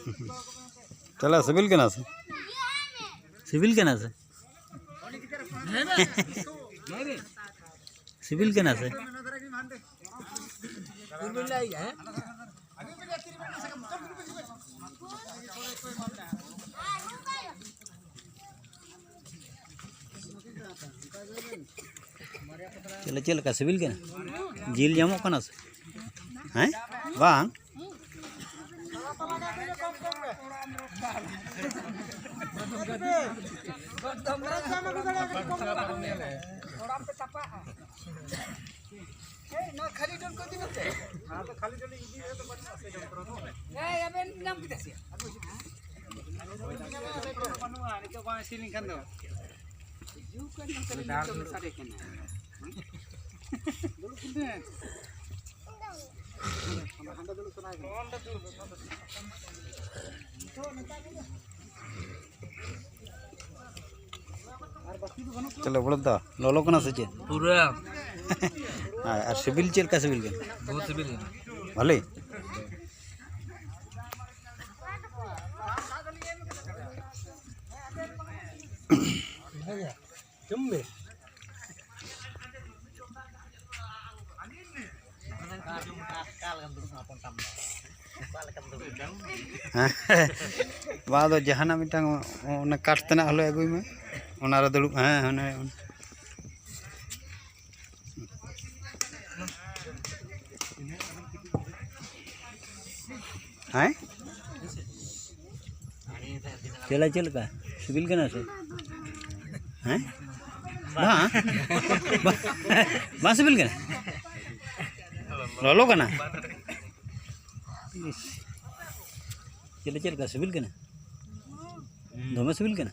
चला सिविल के ना से सिविल के ना से सिविल के ना से चल चल का सिविल के ना जिल जामो कना से हैं बांग खाली डोल को दिनो से हां तो खाली डोल इजी है तो बट ए अबे नाम किता से बनुआ ने के बा सीलिंग खान दो यू कर ना तो सारे के ना डोल कुंदे हंडा डोल सुनाई हंडा डोल तो नेता चलो बड़दा लोलो कना से चे पूरा हां और सिविल चल का सिविल के बहुत सिविल भले जम्मे बाद जहाना मिटांग ओना काट तना हलो अगुई में ओना रे दुड़ुब हां ओना हैं चला चल का सिविल के ना से हैं बा सिविल के ना लोलो का ना चल चल का सिविल के ना दोनों सिविल के ना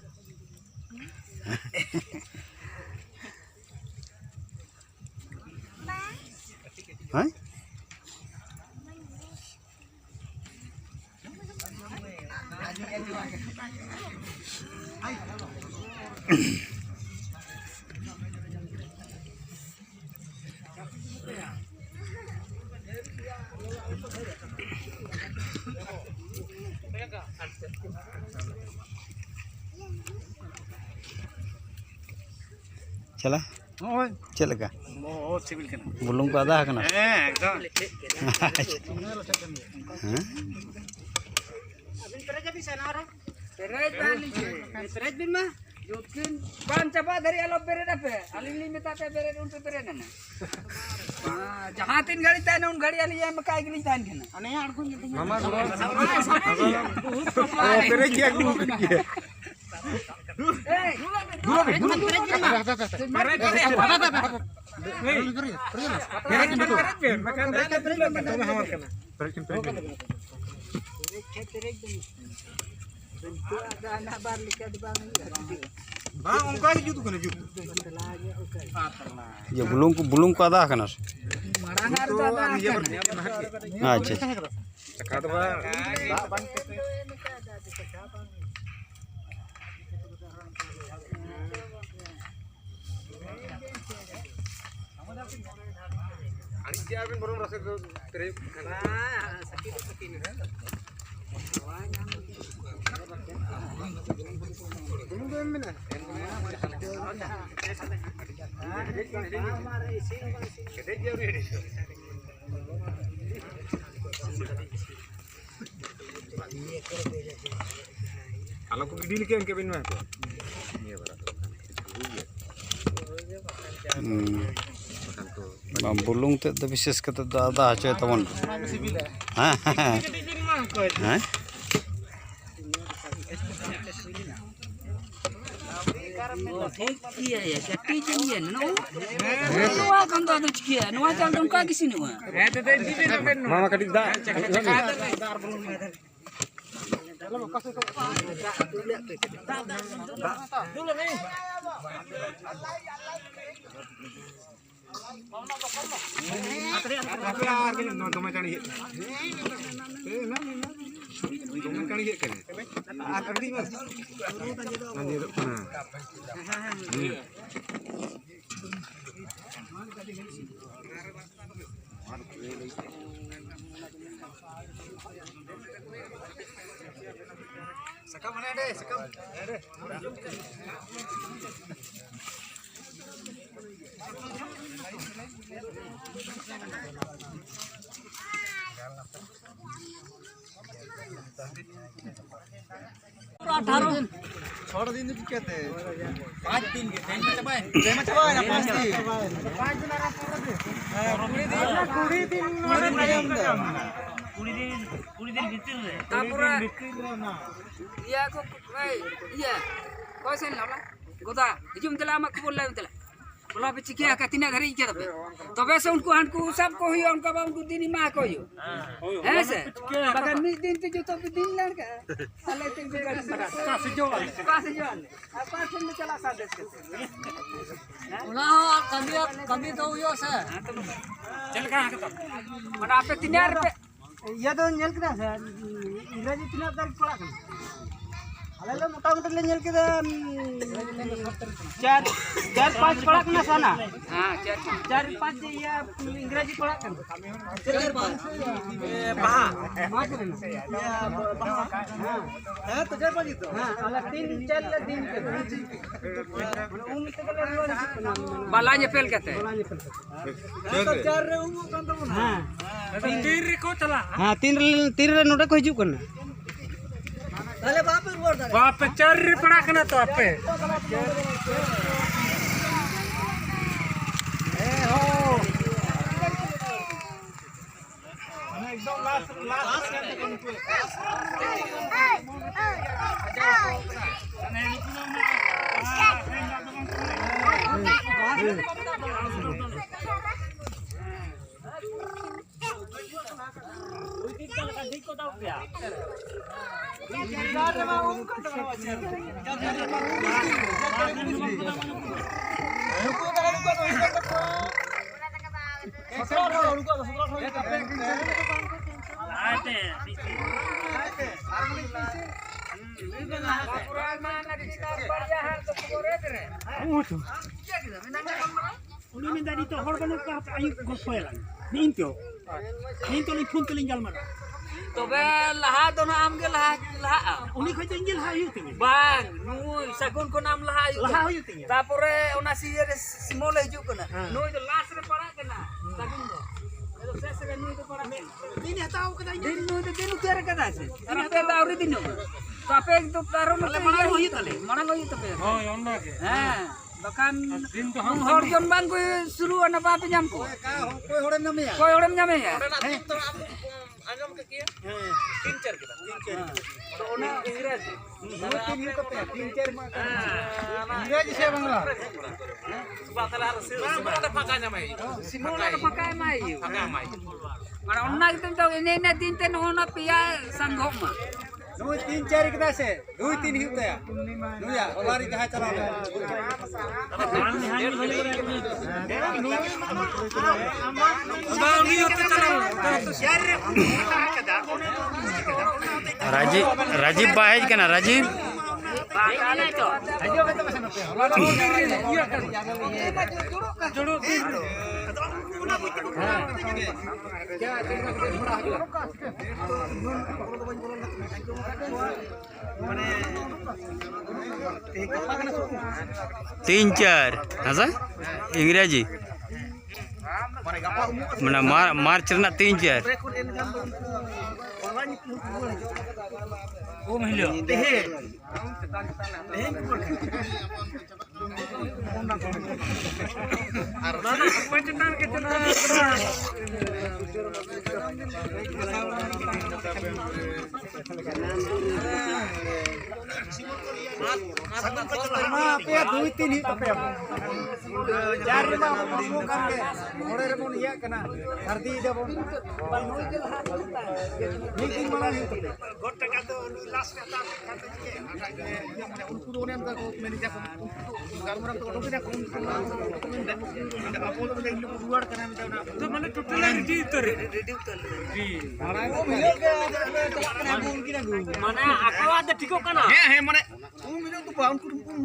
हैं चला चल का बहुत सिविल के ना बुलुंग को आधा है ना एकदम हैं अबिन पेरेज भी सना रे पेरेज बाली पेरेज बिन मा जोकिन बान चपा धरी आलो पेरेज पे अलिली में ता पे पेरेज उन पे पेरेज ना जहां तीन गाड़ी ता उन गाड़ी आली में काय गिली तान के ना अने अड़को मामा पेरेज किया किया ये बुलुंग को आधा करना अच्छा kalau aku gini kan ke binma ko बुलुंग ते तो विशेष करते तो आधा आचे तवन हां हां ठीक किया है कट्टी चाहिए ना नवा कम तो किया नवा चल तुम का किसी ने है तो दे दी ना mama kadi da दार बुलुंग में dulu nih Iya aku, iya. Kau sen lama, goda. Hijum telah mak kubur lain telah. Kalau bercakap akan tidak hari ini tapi. Tapi seunku hanku sab kau hiu hanku bang tu dini mak kau hiu. Hese. Bahkan ni din tu juta bidin lah kan. Salah itu juga ada. Kasih jual. Apa sen berjalan sahaja. Ulah kami tahu yo sir. Celaka kita. Mana apa tinar pe? Ya तो nyel kita sir. इंग्रजी 3 तारीख पड़ा kan. Alhamdulillah मोटा-मोटी ले nyel kita 4-5 पड़ा kan sana. हाँ 4-5 ya इंग्रजी पड़ा kan. 4-5 हाँ तो 4-5 itu. हाँ अलग 3-4 दिन के. balanya pel kata. तो 4 रे वो kan तो हाँ 3 को चला. हाँ 3 नोटा को हिजू करना. अरे बाप पे 4 पड़ा करना तो आप पे एकदम last Uni minta dito horban ka ayuk gosoelan. Ninto ni punto lingal mana. Tobe laha dono amge laha. Uni ko tinggal hayu tinggal. Bang, nu sagun ko nam laha yu. Laha hayu tinggal. Tapore ona sire simole hiju kana. Nu itu last re para kana. Sagun do. Itu sesere nu itu para. Ini tahu kata Din nu itu dinu tiare kada se. Ara pe dauri dinu. Tape itu taru nu mana hoyi tale. Mana hoyi tape. Oh, yonna ke. Ha. Bahkan hor jon bang ko suru ana bape nyam ko. Koi horam name ya. Koi orang nyame ya. Agam ke kia? 3-4 kita. 3-4. तो ना इंग्रजी दो तीन ही कपे 3-4 मा इंग्रजी से बंगला bakal harus simula pakainya mai simula pakai mai mana onna itu tahu ini tinte nona pia sanggok ma 2-3-4 kita से 2-3 ही होता है नु या ओलारी कहा चला राजीव बाहेज के ना राजीव तीन चार हाँ इंग्रजी mana March na 3-4 O महिलो mana aku ada di kok kana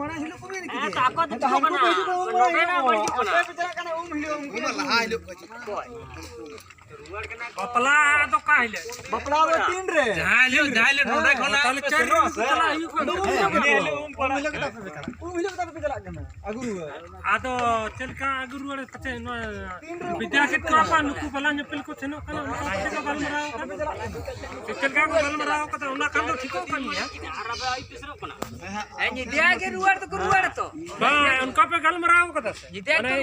mana hilo ko ni aku ada di kok kana bapla to kahile bapla 3 re ᱛᱟᱦᱞᱮ ᱪᱟᱨ ᱪᱟᱞᱟᱜ ᱦᱩᱭᱩᱜ ᱠᱟᱱᱟ ᱟᱫᱚ ᱪᱮᱫ ᱞᱮᱠᱟ ᱟᱹᱜᱩ ᱨᱩᱣᱟᱹᱲ ᱯᱟᱪᱮ ᱱᱚᱣᱟ ᱵᱤᱫᱽᱫᱟᱥᱮᱫ ᱠᱚ ᱟᱯᱟ ᱱᱩᱠᱩ ᱵᱟᱞᱟ ᱧᱮᱯᱮᱞ ᱠᱚ ᱥᱮᱱᱚᱜ ᱠᱟᱱᱟ ᱚᱱᱠᱟ ᱠᱟᱛᱮ ᱠᱚ ᱜᱟᱞᱢᱟᱨᱟᱣ ᱠᱟᱫᱟ ᱪᱮᱫ ᱞᱮᱠᱟ ᱠᱚ ᱜᱟᱞᱢᱟᱨᱟᱣ ᱠᱟᱫᱟ ᱚᱱᱟ ᱠᱷᱟᱱ ᱫᱚ ᱴᱷᱤᱠᱚᱜ ᱠᱟᱱ ᱜᱮᱭᱟ Ini dia ke luar tuh keluar tuh. ᱵᱟᱝ ᱚᱱᱠᱟ ᱯᱮ ᱜᱟᱞᱢᱟᱨᱟᱣ ᱠᱟᱫᱟ ᱥᱮ Dia ke